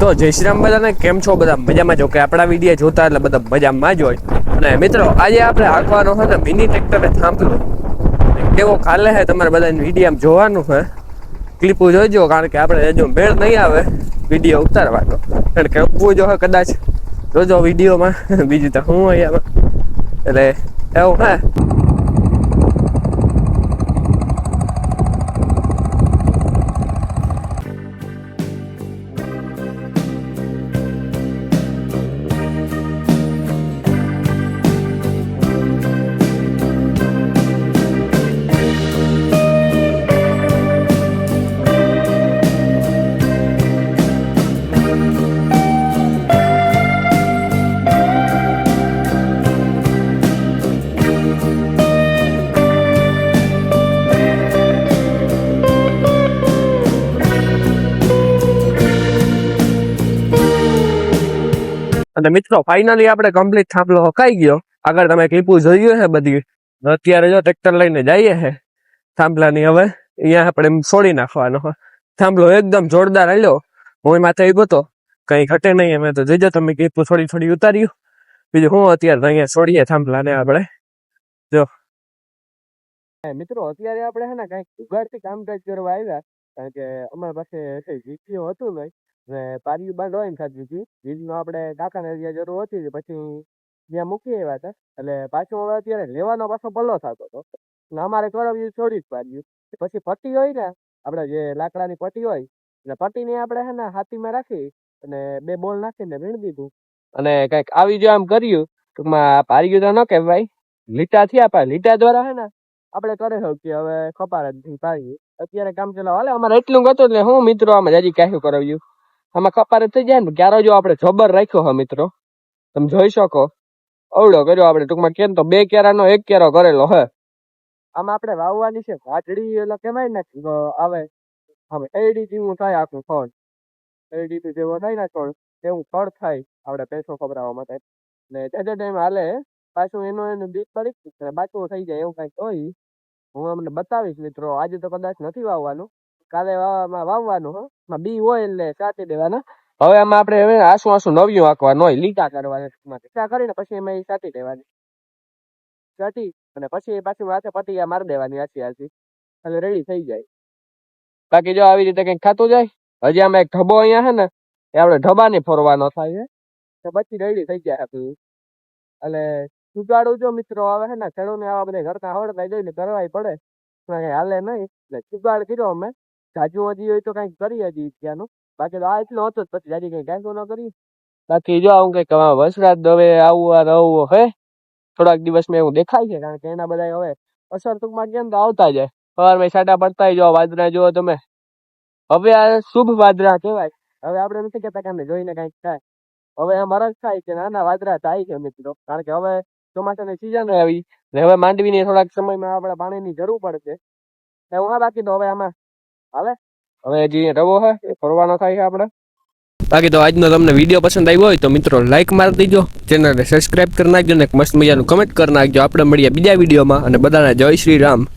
તો જય શ્રી રામ બધાને, કેમ છો બધા? મજામાં જો કે આપણા વિડીયો જોતા એટલે બધા મજામાં જ હોય. અને મિત્રો આજે આપણે હાંકવાનો છે ને મિની ટ્રેક્ટરે થાંભલો કેવો કાલે છે તમારે બધાને વિડીયો જોવાનું છે. ક્લિપો જોઈજો, કારણ કે આપણે જો મેળ નહીં આવે વિડીયો ઉતારવાનો, કારણ કે ઉપવું જો કદાચ જોજો વિડીયોમાં. બીજું તો હું અહીંયા એટલે એવું હે. અને મિત્રો ફાઇનલી આપણે કમ્પ્લીટ થાંભલો હકાઈ ગયો. આગળ તમે ક્લિપો જોયું છે બધી. અત્યારે જો ટ્રેક્ટર લઈને જઈએ છે થાંભલાની. હવે અહીંયા આપણે એમ છોડી નાખવાનો. થાંભલો એકદમ જોરદાર હાલ્યો. હું માથે આવ્યો હતો, કઈ ઘટે નહીં. અમે તો જોઈજો તમે ક્લિપો થોડી ઉતાર્યું. બીજું હું અત્યારે અહીંયા છોડીએ થાંભલાને આપણે. જો મિત્રો અત્યારે આપણે છે ને કઈક ઉગાડથી કામકાજ કરવા આવ્યા, કારણ કે અમારી પાસે જીપીઓ હતું નહીં ને પારિયું બાંધવા ને ખાતી હતી. વીજનો આપણે કાકાને જ્યાં જરૂર હતી પછી ત્યાં મૂકી આવ્યા હતા. એટલે પાછું હવે અત્યારે લેવાનો પાછો પલ્લો થતો હતો ને અમારે કરાવ્યું છોડી જ પાડ્યું. પછી પટ્ટી હોય ને આપણે જે લાકડાની પટ્ટી હોય એટલે પટ્ટીને આપણે છે ને હાથીમાં રાખી અને 2 બોલ નાખીને વીણ દીધું અને કઈક આવી જો આમ કર્યું. ટૂંકમાં પારિયું તો ન કહેવાય, લીટા થયા. પણ લીટા દ્વારા છે ને આપણે કરી શકીએ હવે ખપારથી પાડીએ. અત્યારે કામ ચલાવ હાલે. અમારે એટલું હતું એટલે હું મિત્રો આમાં હજી કાંઈ કરાવ્યું. આમાં કપાર થઈ જાય ને ક્યારે જો આપણે જબર રાખ્યો હો મિત્રો, તમે જોઈ શકો. અવડો કર્યો આપણે ટૂંકમાં કેમ તો 2 કેરાનો 1 કેરો કરેલો હે. આમાં આપણે વાવવાની છે વાટડી, એટલે કહેવાય ને આવે હવે એડી જેવું થાય આખું ફળ. એડી જેવો થાય ને છોડ એવું ફળ થાય આપણે પૈસો ખબરાવવા માટે. ને તે ટાઈમ હાલે પાછું એનું બીજ પડી બાચું થઈ જાય એવું કઈક હોય. હું અમને બતાવીશ મિત્રો. આજે તો કદાચ નથી વાવવાનું, કાલે વાવવાનું હો. બી હોય એટલે સાચી દેવાના. હવે આમાં આપણે હવે આસુ નવ્યું આંકવાનું હોય, લીટા કરવાના. લીટા કરીને પછી એમાં સાટી દેવાની. સાટી અને પછી પાછું હાથે પટિયા મારી દેવાની આછી એટલે રેડી થઈ જાય. બાકી જો આવી રીતે કઈક ખાતું જાય. હજી આમાં એક ઢબો અહીંયા છે ને એ આપણે ઢબાની ફરવાનો થાય છે તો પછી રેડી થઈ જાય હતું. એટલે ચુગાડું જો મિત્રો આવે છે ને ખેડૂતને આવા બધા ઘરના આવડતા જોઈને કરવાય પડે, કઈ હાલે નહીં. એટલે ચુગાડ કર્યો અમે. જાજુ હજી હોય તો કઈક કરીએ હજી ત્યાંનું. બાકી તો આ એટલું હતું જ, પછી જાજી કઈ કાંઈ ન કરી. બાકી જો આવું કઈક વસરાત હવે આવું હે થોડાક દિવસમાં એવું દેખાય છે, કારણ કે એના બધા હવે અસર ટૂંકમાં કેમ તો આવતા જાય. સવારમાં સાડા પડતા જો વાદરા જુઓ તમે. હવે આ શુભ વાદરા કહેવાય. હવે આપણે નથી કહેતા કે જોઈને કઈક થાય. હવે આ મરજ થાય છે, નાના વાદરા થાય છે મિત્રો, કારણ કે હવે ચોમાસાની સિઝન આવી હવે માંડવીની થોડાક સમયમાં આપણે પાણીની જરૂર પડશે. એવું હા. બાકી તો હવે આમાં હાલે. હવે જે રવો છે એ ફરવાનો થાય છે આપણે. બાકી તો આજનો તમને વિડીયો પસંદ આવ્યો હોય તો મિત્રો લાઈક મારી દેજો, ચેનલને સબસ્ક્રાઇબ કરી નાખજો ને મસ્ત મજાનું કમેન્ટ કરી નાખજો. આપણે મળીએ બીજા વિડીયોમાં અને બધાને જય શ્રી રામ.